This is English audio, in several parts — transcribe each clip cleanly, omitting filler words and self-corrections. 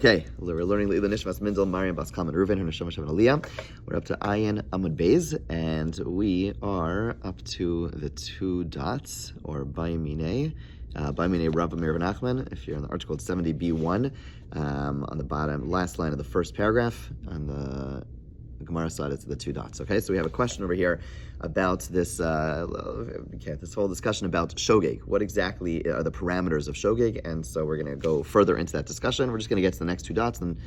Okay, we're learning Leila Nishmas Mindel, Mariam Bas Kalman Reuven, her Neshama Shabbat Aliyah. We're up to Ayin Amud Beis, and we are up to the two dots, or Bayimine Rav Amir Ben Nachman. If you're in the article, it's 70b1, on the bottom, last line of the first paragraph. On the Gemara side, it's the two dots. Okay, so we have a question over here about this this whole discussion about shogeg. What exactly are the parameters of shogeg? And so we're going to go further into that discussion. We're just going to get to the next two dots. And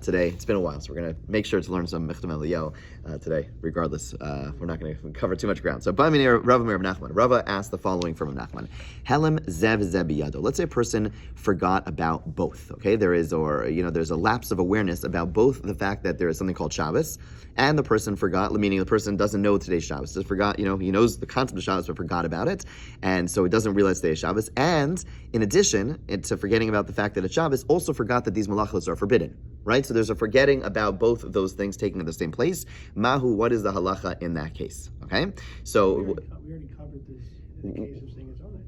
today, it's been a while, so we're going to make sure to learn some Mechtam Eliyahu today. Regardless, we're not going to cover too much ground. So, Rava Amir Ben Nachman. Rava asked the following from Nachman: Helem zev biyado. Let's say a person forgot about both. Okay, there's a lapse of awareness about both the fact that there is something called Shabbos, and the person forgot, meaning the person doesn't know today's Shabbos. Just forgot, he knows the concept of Shabbos, but forgot about it. And so he doesn't realize today's Shabbos. And in addition to forgetting about the fact that it's Shabbos, also forgot that these malachos are forbidden, right? So there's a forgetting about both of those things taking in the same place. Mahu, what is the halacha in that case? Okay? So we already covered this in the case of saying it's ones.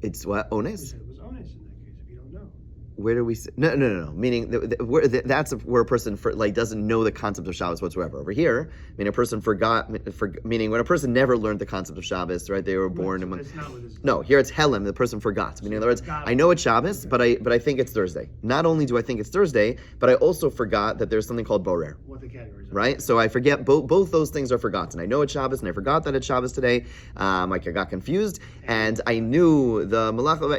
It's what? Ones? We said it was ones in that case, if you don't know. Where do we say? No. Meaning that's where a person doesn't know the concept of Shabbos whatsoever. Over here, a person forgot. Meaning when a person never learned the concept of Shabbos, right? They were born. Right, so that's not what this is. No, here it's Helem. The person forgot. Meaning, in other words, I know it's Shabbos, okay, but I think it's Thursday. Not only do I think it's Thursday, but I also forgot that there's something called Borer. What the categories are. Right? So I forget both those things are forgotten. I know it's Shabbos, and I forgot that it's Shabbos today. I got confused, and I knew the malachos.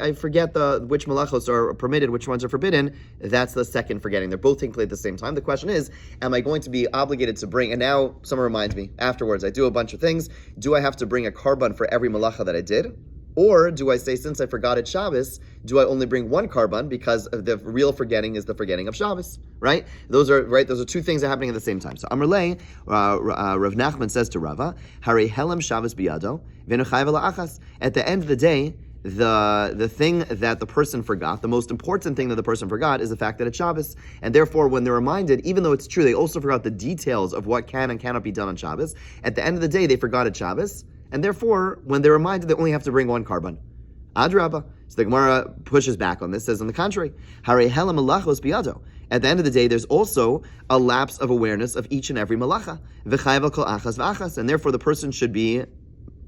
I forget which malachos are permitted, which ones are forbidden. That's the second forgetting. They're both taking place at the same time. The question is, am I going to be obligated to bring? And now someone reminds me afterwards. I do a bunch of things. Do I have to bring a korban for every malacha that I did? Or do I say, since I forgot it's Shabbos, do I only bring one korban because the real forgetting is the forgetting of Shabbos, right? Those are two things that are happening at the same time. So Amrlei, Rav Nachman says to Rava, Hare Helem Shabbos biyado, v'nuchayv la'achas. At the end of the day, the thing that the person forgot, the most important thing that the person forgot is the fact that it's Shabbos. And therefore, when they're reminded, even though it's true, they also forgot the details of what can and cannot be done on Shabbos. At the end of the day, they forgot it's Shabbos. And therefore, when they're reminded, they only have to bring one korban. Adrabah. So the Gemara pushes back on this, says on the contrary, Hare Helem malachos biyado. At the end of the day, there's also a lapse of awareness of each and every malacha. V'chayv kol achas v'achas. And therefore, the person should be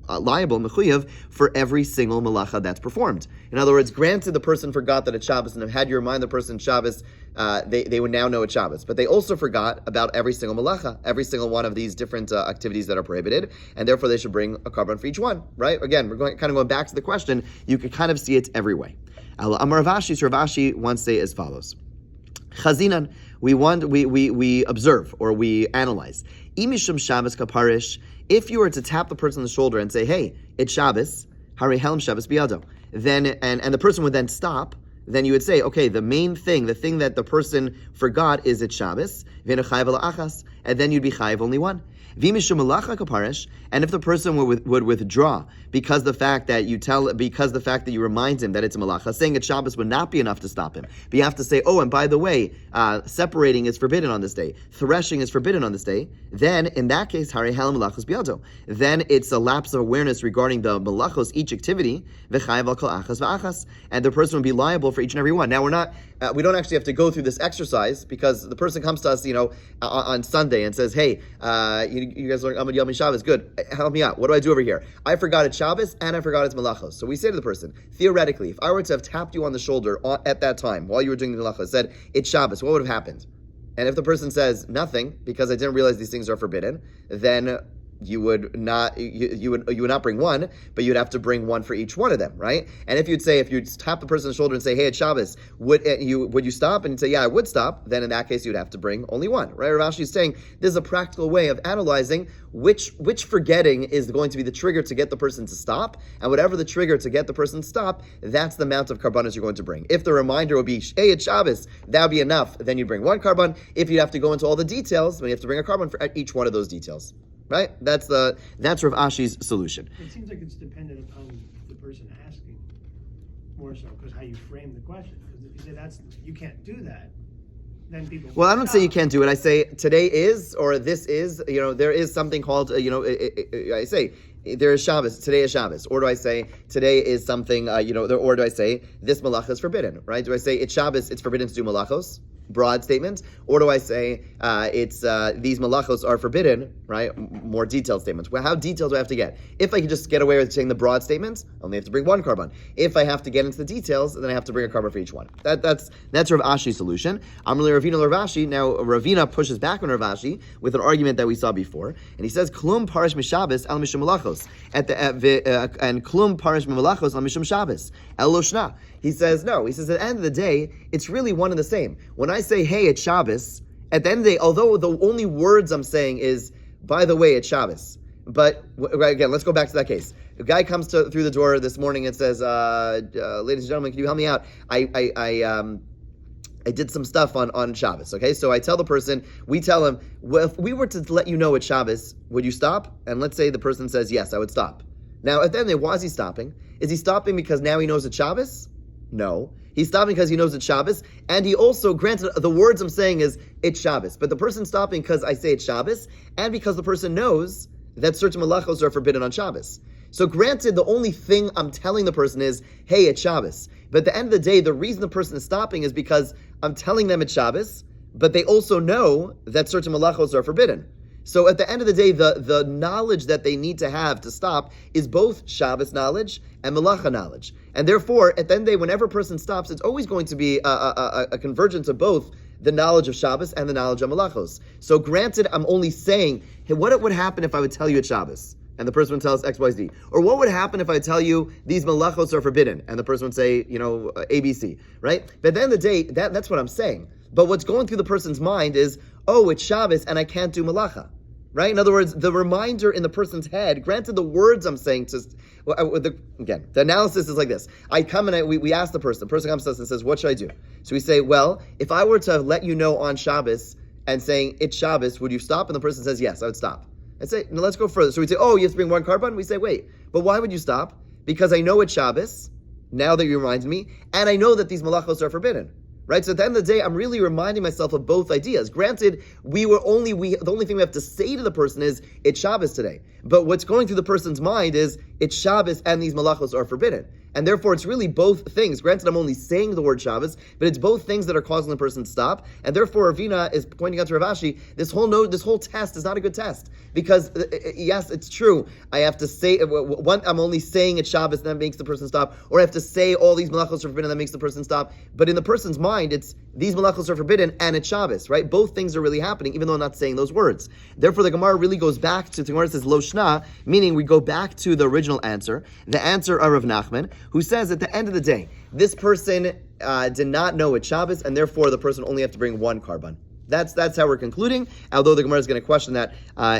liable, mechuyev, for every single malacha that's performed. In other words, granted the person forgot that it's Shabbos, and had you remind the person Shabbos, they would now know it's Shabbos. But they also forgot about every single malacha, every single one of these different activities that are prohibited, and therefore they should bring a korban for each one, right? Again, we're going back to the question. You can kind of see it every way. Amar Ravashi once say as follows. Chazinan, we observe or we analyze. Imishum Shabbos kaparish. If you were to tap the person on the shoulder and say, "Hey, it's Shabbos," Hare Helem Shabbos biyado, then and the person would then stop, then you would say, okay, the thing that the person forgot is it's Shabbos, v'nuchayv la'achas, and then you'd be chayiv only one. V'mishum malacha kaparish, and if the person would withdraw because the fact that you remind him that it's a malacha, saying it's Shabbos would not be enough to stop him. But you have to say, oh, and by the way, separating is forbidden on this day, threshing is forbidden on this day. Then in that case, Hare Helem malachos biyado. Then it's a lapse of awareness regarding the malachos, each activity, v'chayiv al kol achas v'achas, and the person would be liable for each and every one. Now we don't actually have to go through this exercise because the person comes to us, on Sunday and says, hey, you guys learn Amud Yomi Shabbos, good, help me out. What do I do over here? I forgot it's Shabbos and I forgot it's malachos. So we say to the person, theoretically, if I were to have tapped you on the shoulder at that time while you were doing the malachos, said it's Shabbos, what would have happened? And if the person says nothing because I didn't realize these things are forbidden, then you would not bring one, but you'd have to bring one for each one of them, right? And if you'd tap the person on the shoulder and say, "Hey, it's Shabbos," would you stop? And you'd say, "Yeah, I would stop." Then in that case, you'd have to bring only one, right? Rav Ashi is saying this is a practical way of analyzing which forgetting is going to be the trigger to get the person to stop, and whatever the trigger to get the person to stop, that's the amount of karbanos you're going to bring. If the reminder would be, "Hey, it's Shabbos," that would be enough. Then you bring one karban. If you have to go into all the details, then you have to bring a karban for each one of those details. Right? That's Rav Ashi's solution. It seems like it's dependent upon the person asking more so, because how you frame the question. Because if you say you can't do that, then people. Well, I don't say you can't do it. I say today is, or this is. There is something called. I say there is Shabbos, today is Shabbos, or do I say today is something, or do I say this malacha is forbidden, right? Do I say it's Shabbos, it's forbidden to do malachos? Broad statement, or do I say it's these malachos are forbidden, right? More detailed statements. Well, how detailed do I have to get? If I can just get away with saying the broad statements, I only have to bring one korban. If I have to get into the details, then I have to bring a korban for each one. That's Rav Ashi's solution. Amrli Ravina Rav Ashi. Now Ravina pushes back on Rav Ashi with an argument that we saw before, and he says klum parish mishabes el mishum malachos and klum parish malachos el mishum Shabbos el loshna. He says no. He says at the end of the day, it's really one and the same. When I say, hey, it's Shabbos, at the end of the day, although the only words I'm saying is, by the way, it's Shabbos. But, again, let's go back to that case. A guy comes through the door this morning and says, ladies and gentlemen, can you help me out? I did some stuff on Shabbos, okay? So I tell the person, we tell him, well, if we were to let you know it's Shabbos, would you stop? And let's say the person says, yes, I would stop. Now, at the end of the day, why is he stopping? Is he stopping because now he knows it's Shabbos? No. He's stopping because he knows it's Shabbos, and he also, granted, the words I'm saying is, it's Shabbos, but the person's stopping because I say it's Shabbos, and because the person knows that certain malachos are forbidden on Shabbos. So granted, the only thing I'm telling the person is, hey, it's Shabbos. But at the end of the day, the reason the person is stopping is because I'm telling them it's Shabbos, but they also know that certain malachos are forbidden. So at the end of the day, the knowledge that they need to have to stop is both Shabbos knowledge and Malacha knowledge. And therefore, at the end of the day, whenever a person stops, it's always going to be a convergence of both the knowledge of Shabbos and the knowledge of Malachos. So granted, I'm only saying, hey, what would happen if I would tell you it's Shabbos? And the person would tell us X, Y, Z. Or what would happen if I tell you these malachos are forbidden? And the person would say, ABC, right? But at the end of the day, that's what I'm saying. But what's going through the person's mind is, oh, it's Shabbos and I can't do malacha, right? In other words, the reminder in the person's head, granted the words I'm saying, the analysis is like this. I come and we ask the person comes to us and says, what should I do? So we say, well, if I were to let you know on Shabbos and saying it's Shabbos, would you stop? And the person says, yes, I would stop. I say, no, let's go further. So we say, oh, you have to bring one korban? We say, wait, but why would you stop? Because I know it's Shabbos, now that you remind me, and I know that these malachos are forbidden. Right? So at the end of the day, I'm really reminding myself of both ideas. Granted, the only thing we have to say to the person is, it's Shabbos today. But what's going through the person's mind is, it's Shabbos and these malachos are forbidden. And therefore, it's really both things. Granted, I'm only saying the word Shabbos, but it's both things that are causing the person to stop. And therefore, Ravina is pointing out to Rav Ashi, this whole test is not a good test. Because, yes, it's true. I have to say, I'm only saying it's Shabbos, and that makes the person stop. Or I have to say all these malachos are forbidden, and that makes the person stop. But in the person's mind, it's these malachos are forbidden, and it's Shabbos, right? Both things are really happening, even though I'm not saying those words. Therefore, the Gemara really goes back to, the Gemara says, Lo Shna, meaning we go back to the original answer, the answer of Rav Nachman, who says at the end of the day, this person did not know it's Shabbos, and therefore the person only have to bring one korban. That's how we're concluding, although the Gemara is going to question that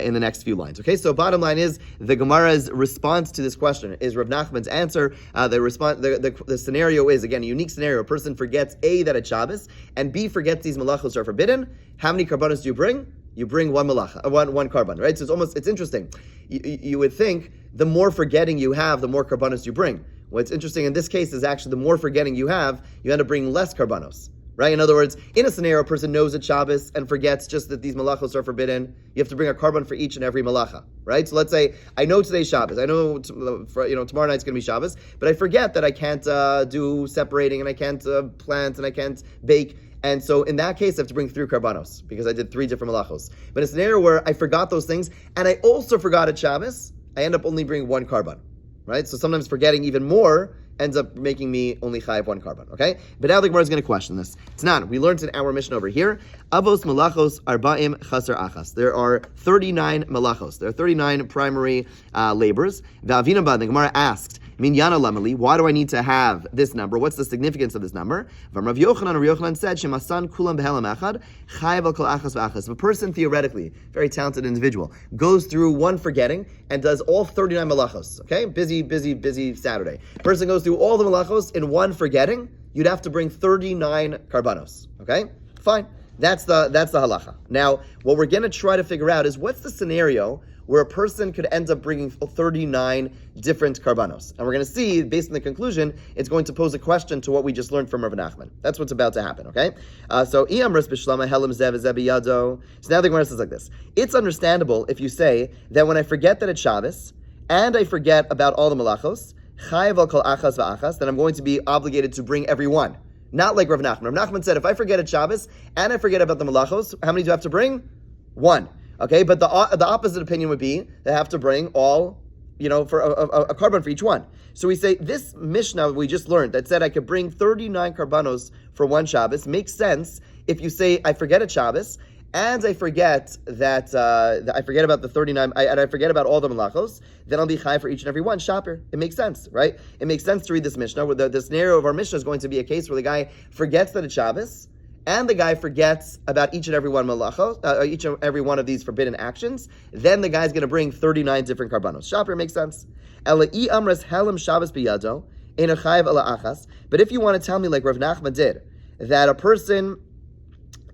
in the next few lines. Okay, so bottom line is, the Gemara's response to this question is Rav Nachman's answer. The scenario is, again, a unique scenario. A person forgets A, that it's Shabbos, and B, forgets these malachos are forbidden. How many karbanos do you bring? You bring one malacha, one karban, right? So it's interesting. You would think the more forgetting you have, the more karbanos you bring. What's interesting in this case is actually the more forgetting you have, you end up bringing less karbanos. Right? In other words, in a scenario, a person knows it's Shabbos and forgets just that these malachos are forbidden. You have to bring a korban for each and every malacha. Right? So let's say, I know today's Shabbos. I know tomorrow night's going to be Shabbos, but I forget that I can't do separating, and I can't plant, and I can't bake. And so in that case, I have to bring 3 karbanos because I did 3 different malachos. But in a scenario where I forgot those things, and I also forgot it's Shabbos, I end up only bringing 1 karban. Right? So sometimes forgetting even more ends up making me only chayav 1 korban, okay? But now the Gemara is going to question this. It's not. We learned in our mission over here, Avos malachos arba'im chaser achas. There are 39 malachos. There are 39 primary labors. V'avina ba, the Gemara asked, Minyana lamali, why do I need to have this number? What's the significance of this number? Rav Yochanan said, Shemasan kulam behelam echad, chayav al kol achas v'achas. If a person, theoretically, very talented individual, goes through one forgetting and does all 39 malachos, okay? Busy Saturday. Person goes through all the malachos in one forgetting, you'd have to bring 39 karbanos, okay? Fine. That's the halacha. Now, what we're going to try to figure out is, what's the scenario where a person could end up bringing 39 different karbanos. And we're going to see, based on the conclusion, it's going to pose a question to what we just learned from Rav Nachman. That's what's about to happen, okay? So now the Gemara says like this. It's understandable if you say that when I forget that it's Shabbos, and I forget about all the malachos, chayav al kol achas va'achas, then I'm going to be obligated to bring every one. Not like Rav Nachman. Rav Nachman said, if I forget at Shabbos and I forget about the malachos, how many do I have to bring? One. Okay, but the opposite opinion would be they have to bring all, for a carbon for each one. So we say this Mishnah we just learned that said I could bring 39 carbonos for one Shabbos makes sense if you say I forget at Shabbos and I forget that I forget about the 39 and I forget about all the malachos, then I'll be chai for each and every one shaper. It makes sense, right? It makes sense to read this Mishnah where the scenario of our Mishnah is going to be a case where the guy forgets that it's Shabbos and the guy forgets about each and every one malachos, each and every one of these forbidden actions. Then the guy's going to bring 39 different karbanos. Shaper makes sense. Ela'i amras helam Shabbos biyado ein chayav ala achas. But if you want to tell me like Rav Nachman did, that a person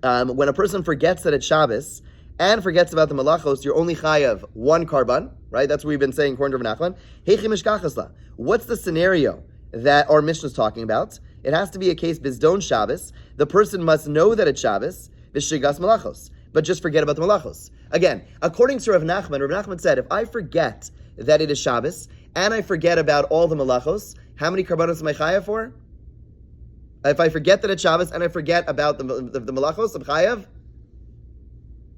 when a person forgets that it's Shabbos and forgets about the malachos, you're only chayav one karban, right? That's what we've been saying according to Rav Nachman. Heichi mishkachasla. What's the scenario that our Mishnah is talking about? It has to be a case bizdon Shabbos. The person must know that it's Shabbos, b'shigas malachos, but just forget about the malachos. Again, according to Rav Nachman said, if I forget that it is Shabbos and I forget about all the malachos, how many karbanos am I chayav for? If I forget that it's Shabbos and I forget about the malachos, I'm chayav?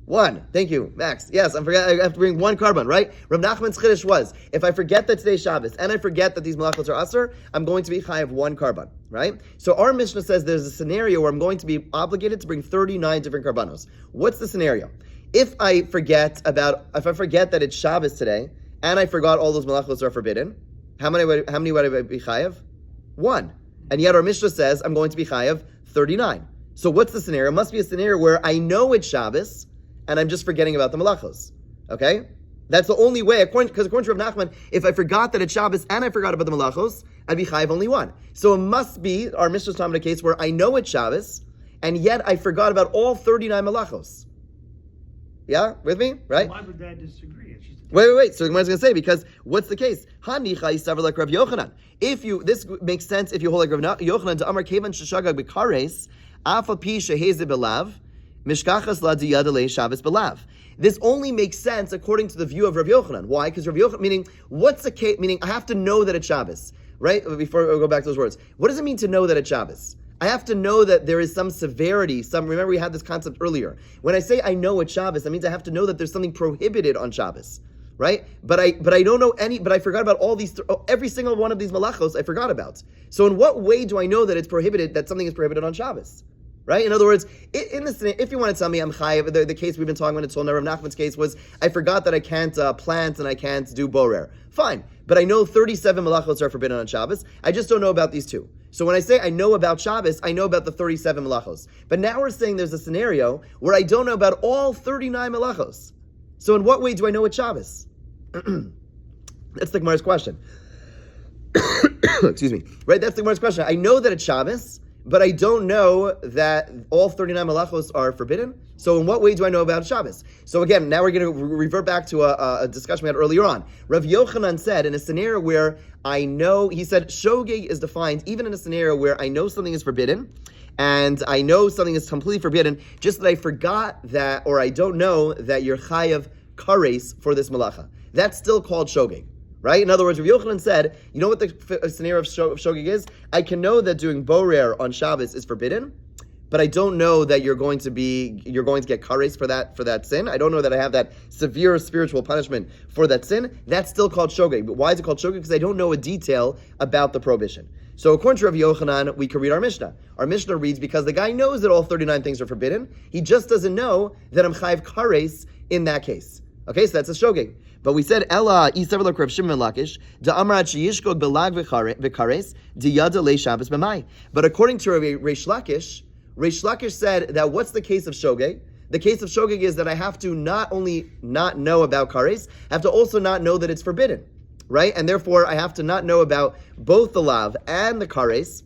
One. Thank you, Max. Yes, I have to bring one carbon, right? Rav Nachman's chiddush was, if I forget that today's Shabbos and I forget that these malachos are asur, I'm going to be chayav one carbon, right? So our Mishnah says there's a scenario where I'm going to be obligated to bring 39 different carbonos. What's the scenario? If I forget that it's Shabbos today and I forgot all those malachos are forbidden, how many would I be chayav? One. And yet our Mishnah says I'm going to be chayav 39. So what's the scenario? It must be a scenario where I know it's Shabbos and I'm just forgetting about the malachos. Okay? That's the only way, according to Rav Nachman, if I forgot that it's Shabbos and I forgot about the malachos, I'd be chayav only one. So it must be, our Mishnah's talking about a case where I know it's Shabbos and yet I forgot about all 39 malachos. Yeah? With me? Right? Why would that disagree? Wait. So the Gemara is going to say, because what's the case? Like Rav Yochanan. This makes sense if you hold like Rav Yochanan to Amar Kevan Shashagag B'Kares, Afa Pi Sheheze Belav, Mishkachas La Diyadale Shabbos Belav. This only makes sense according to the view of Rav Yochanan. Why? Because Rav Yochanan, meaning, what's the case? Meaning, I have to know that it's Shabbos, right? Before we go back to those words. What does it mean to know that it's Shabbos? I have to know that there is some severity, remember we had this concept earlier. When I say I know it's Shabbos, that means I have to know that there's something prohibited on Shabbos. Right? But I don't know but I forgot about all these, every single one of these malachos I forgot about. So in what way do I know that it's prohibited, that something is prohibited on Shabbos? Right? In other words, if you want to tell me I'm chayav, the case we've been talking about until now, Rav Nachman's case was, I forgot that I can't plant and I can't do borer. Fine. But I know 37 malachos are forbidden on Shabbos. I just don't know about these two. So when I say I know about Shabbos, I know about the 37 malachos. But now we're saying there's a scenario where I don't know about all 39 malachos. So in what way do I know it's Shabbos? That's the Gemara's question. Excuse me. Right? That's the Gemara's question. I know that it's Shabbos, but I don't know that all 39 malachos are forbidden. So in what way do I know about Shabbos? So again, now we're going to revert back to a discussion we had earlier on. Rav Yochanan said in a scenario where I know, he said, shogeg is defined even in a scenario where I know something is forbidden, and I know something is completely forbidden, just that I forgot that, or I don't know that you're chayav kares for this malacha. That's still called shogeg, right? In other words, Rav Yochanan said, you know what the scenario of shogeg is? I can know that doing borer on Shabbos is forbidden, but I don't know that you're going to get kares for that sin. I don't know that I have that severe spiritual punishment for that sin. That's still called shogeg. But why is it called shogeg? Because I don't know a detail about the prohibition. So according to Rav Yochanan, we can read our Mishnah. Our Mishnah reads, because the guy knows that all 39 things are forbidden, he just doesn't know that I'm chayiv kares in that case. Okay, so that's a shogeg. But we said, Ella Isav Rav Shimon Lakish, Da Amrat Sheyishgog Belag V'Kares, Diyada Le Shabbos B'Mai. But according to Reish Lakish said that what's the case of shogeg? The case of shogeg is that I have to not only not know about kares, I have to also not know that it's forbidden, right? And therefore, I have to not know about both the lav and the kares.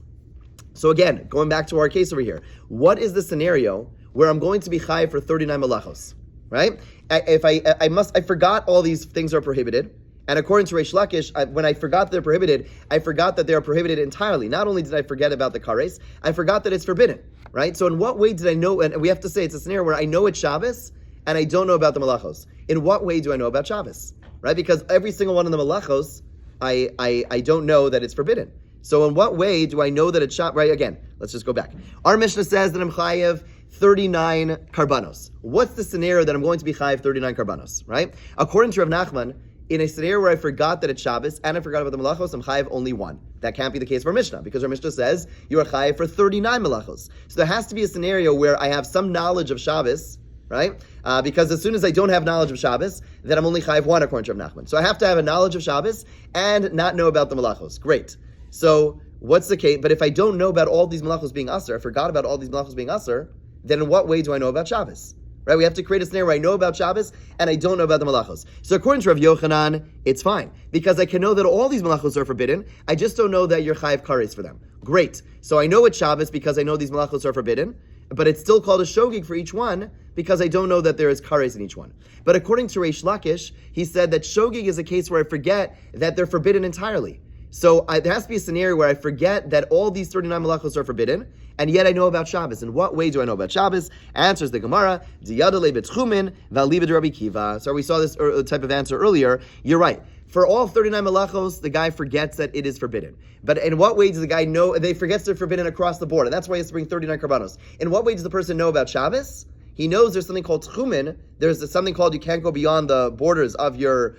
So again, going back to our case over here, what is the scenario where I'm going to be chayiv for 39 malachos, right? I forgot all these things are prohibited, and according to Reish Lakish, when I forgot they're prohibited, I forgot that they are prohibited entirely. Not only did I forget about the kares, I forgot that it's forbidden, right? So in what way did I know, and we have to say it's a scenario where I know it's Shabbos, and I don't know about the malachos. In what way do I know about Shabbos, right? Because every single one of the malachos, I don't know that it's forbidden. So in what way do I know that it's shot? Right, again, let's just go back. Our Mishnah says that I'm chayev 39 karbanos. What's the scenario that I'm going to be chayev 39 karbanos, right? According to Rav Nachman, in a scenario where I forgot that it's Shabbos and I forgot about the malachos, I'm chayev only one. That can't be the case for our Mishnah, because our Mishnah says you are chayev for 39 malachos. So there has to be a scenario where I have some knowledge of Shabbos, right? Because as soon as I don't have knowledge of Shabbos, then I'm only chayev one according to Rav Nachman. So I have to have a knowledge of Shabbos and not know about the malachos. Great. So what's the case? But if I don't know about all these malachos being aser, I forgot about all these malachos being aser, then in what way do I know about Shabbos? Right? We have to create a scenario where I know about Shabbos and I don't know about the malachos. So according to Rav Yochanan, it's fine, because I can know that all these malachos are forbidden. I just don't know that you're chayev kares for them. Great. So I know it's Shabbos because I know these malachos are forbidden, but it's still called a shogig for each one because I don't know that there is kares in each one. But according to Reish Lakish, he said that shogig is a case where I forget that they're forbidden entirely. So there has to be a scenario where I forget that all these 39 malachos are forbidden, and yet I know about Shabbos. In what way do I know about Shabbos? Answers the Gemara, Diyadale b'tchumin v'aliva d'Rabbi Kiva. So we saw this type of answer earlier. You're right. For all 39 malachos, the guy forgets that it is forbidden. But in what way does the guy know? They forgets they're forbidden across the board, and that's why he has to bring 39 karbanos. In what way does the person know about Shabbos? He knows there's something called tchumin. There's something called you can't go beyond the borders of your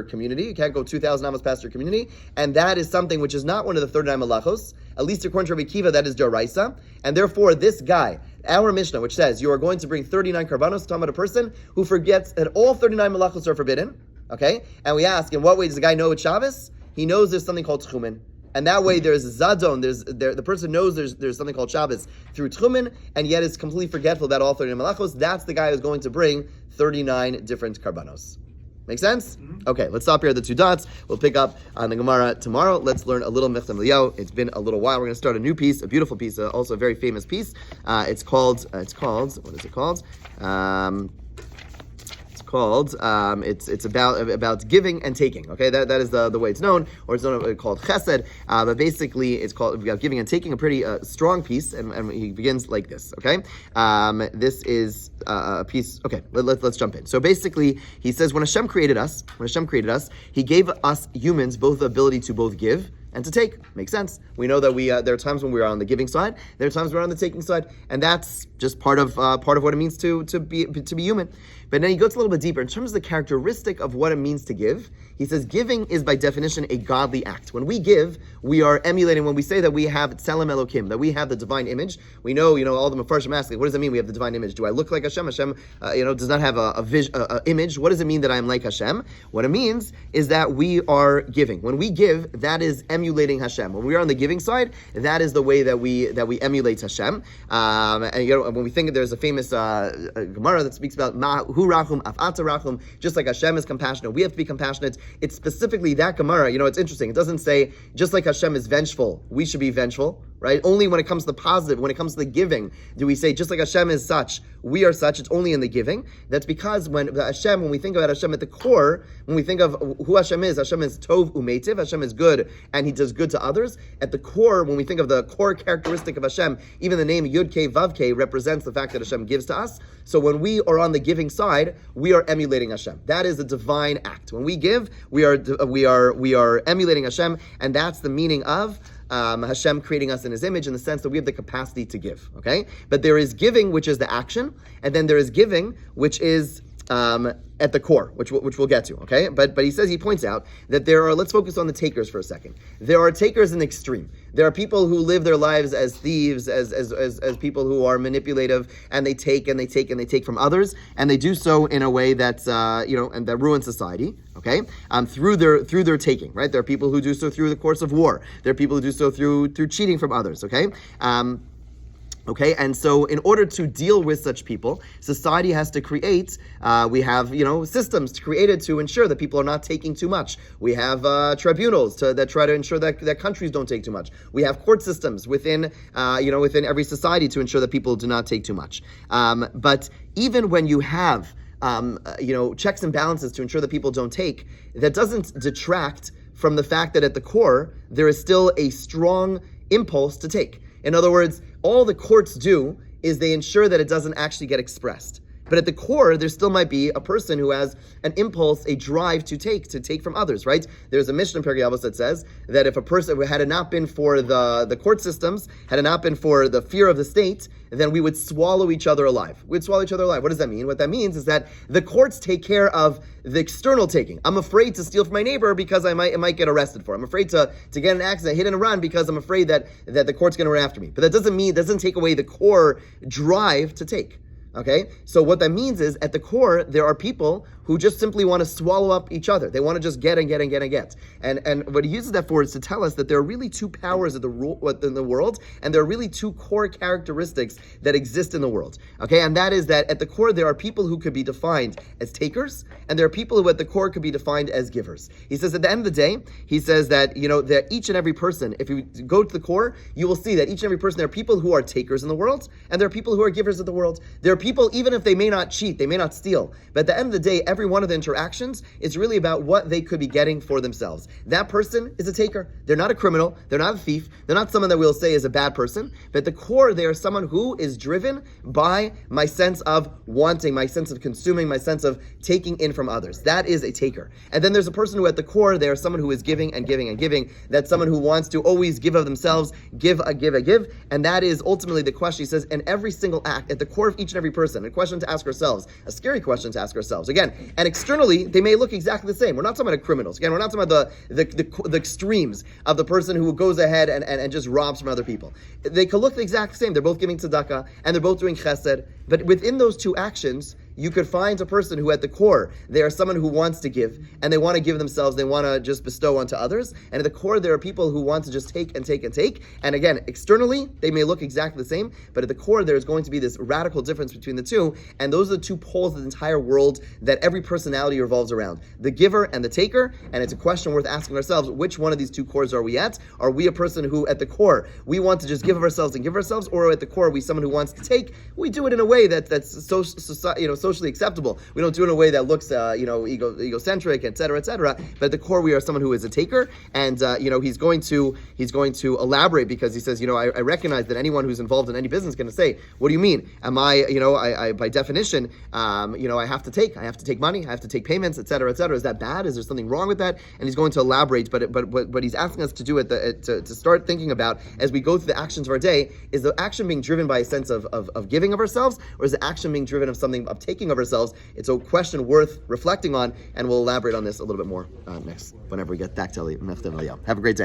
community. You can't go 2,000 amos past your community. And that is something which is not one of the 39 malachos. At least according to Rabbi Kiva, that is Doraisa. And therefore, this guy, our Mishnah, which says you are going to bring 39 karbanos, talking about a person who forgets that all 39 malachos are forbidden. Okay? And we ask, in what way does the guy know it's Shabbos? He knows there's something called tchumin. And that way there's zadon, the person knows there's something called Shabbos through tchumin, and yet is completely forgetful about all 39 malachos. That's the guy who's going to bring 39 different karbanos. Make sense? Mm-hmm. Okay, let's stop here at the two dots. We'll pick up on the Gemara tomorrow. Let's learn a little Mechtam Eliyahu. It's been a little while. We're going to start a new piece, a beautiful piece, also a very famous piece. It's called, what is it called? It's about giving and taking. Okay, that is the way it's known, or it's known called Chesed. But basically, it's called about giving and taking. A pretty strong piece, and he begins like this. Okay, this is a piece. Okay, let's jump in. So basically, he says when Hashem created us, He gave us humans both the ability to both give and to take. Makes sense. We know that there are times when we're on the giving side, there are times we're on the taking side, and that's just part of what it means to be human. But then he goes a little bit deeper in terms of the characteristic of what it means to give. He says giving is by definition a godly act. When we give, we are emulating. When we say that we have Tselem Elokim, that we have the divine image, we know all the Mefarshim ask, what does it mean we have the divine image? Do I look like Hashem? Hashem, does not have a image. What does it mean that I am like Hashem? What it means is that we are giving. When we give, that is emulating Hashem. When we are on the giving side, that is the way that we emulate Hashem. And when we think there's a famous Gemara that speaks about Ma'hu Rachum, Af'ata Rachum, just like Hashem is compassionate, we have to be compassionate. It's specifically that Gemara. It's interesting. It doesn't say just like Hashem is vengeful, we should be vengeful, right? Only when it comes to the positive, when it comes to the giving, do we say just like Hashem is such, we are such. It's only in the giving. That's because when we think about Hashem at the core, when we think of who Hashem is Tov Umeitiv, Hashem is good, and He does good to others. At the core, when we think of the core characteristic of Hashem, even the name Yud Kei Vav Kei represents the fact that Hashem gives to us. So when we are on the giving side, we are emulating Hashem. That is a divine act. When we give, we are emulating Hashem, and that's the meaning of Hashem creating us in His image, in the sense that we have the capacity to give. Okay, but there is giving, which is the action, and then there is giving, which is at the core, which we'll get to. Okay, but he points out that there are. Let's focus on the takers for a second. There are takers in the extreme. There are people who live their lives as thieves, as people who are manipulative, and they take from others, and they do so in a way that's and that ruins society. Okay, through their taking, right? There are people who do so through the course of war. There are people who do so through cheating from others. Okay. Okay, and so in order to deal with such people, society has to create, we have, systems created to ensure that people are not taking too much. We have tribunals that try to ensure that countries don't take too much. We have court systems within every society to ensure that people do not take too much. But even when you have, checks and balances to ensure that people don't take, that doesn't detract from the fact that at the core, there is still a strong impulse to take. In other words, all the courts do is they ensure that it doesn't actually get expressed. But at the core, there still might be a person who has an impulse, a drive to take from others, right? There's a Mishnah in Pirkei Avos that says that if a person, had it not been for the court systems, had it not been for the fear of the state, then we would swallow each other alive. We'd swallow each other alive. What does that mean? What that means is that the courts take care of the external taking. I'm afraid to steal from my neighbor because I might get arrested for it. I'm afraid to get in an accident, hit and run because I'm afraid that the court's going to run after me. But that doesn't take away the core drive to take. Okay, so what that means is, at the core, there are people who just simply want to swallow up each other. They want to just get and get and get and get. And what he uses that for is to tell us that there are really two powers in the world, and there are really two core characteristics that exist in the world. Okay, and that is that at the core, there are people who could be defined as takers, and there are people who at the core could be defined as givers. He says at the end of the day, he says that, that each and every person, if you go to the core, you will see that each and every person, there are people who are takers in the world, and there are people who are givers of the world. There are people, even if they may not cheat, they may not steal, but at the end of the day, every one of the interactions is really about what they could be getting for themselves. That person is a taker. They're not a criminal. They're not a thief. They're not someone that we'll say is a bad person, but at the core, they are someone who is driven by my sense of wanting, my sense of consuming, my sense of taking in from others. That is a taker. And then there's a person who at the core, they are someone who is giving and giving and giving. That's someone who wants to always give of themselves, give, and that is ultimately the question. He says, in every single act, at the core of each and every person, a question to ask ourselves, a scary question to ask ourselves. Again, and externally, they may look exactly the same. We're not talking about criminals. Again, we're not talking about the extremes of the person who goes ahead and just robs from other people. They could look the exact same. They're both giving tzedakah, and they're both doing chesed. But within those two actions, you could find a person who at the core, they are someone who wants to give, and they want to give themselves, they want to just bestow onto others. And at the core, there are people who want to just take and take and take. And again, externally, they may look exactly the same, but at the core, there's going to be this radical difference between the two. And those are the two poles of the entire world that every personality revolves around. The giver and the taker. And it's a question worth asking ourselves, which one of these two cores are we at? Are we a person who at the core, we want to just give of ourselves and give ourselves, or at the core, are we someone who wants to take? We do it in a way that's socially acceptable. We don't do it in a way that looks, egocentric, etc., But at the core, we are someone who is a taker, and he's going to elaborate, because he says, I recognize that anyone who's involved in any business is going to say, what do you mean? Am I by definition, I have to take money, I have to take payments, etc., Is that bad? Is there something wrong with that? And he's going to elaborate, but what he's asking us to do to start thinking about as we go through the actions of our day, is the action being driven by a sense of giving of ourselves, or is the action being driven of something of taking of ourselves? It's a question worth reflecting on, and we'll elaborate on this a little bit more next, whenever we get back to Eliyahu. Have a great day.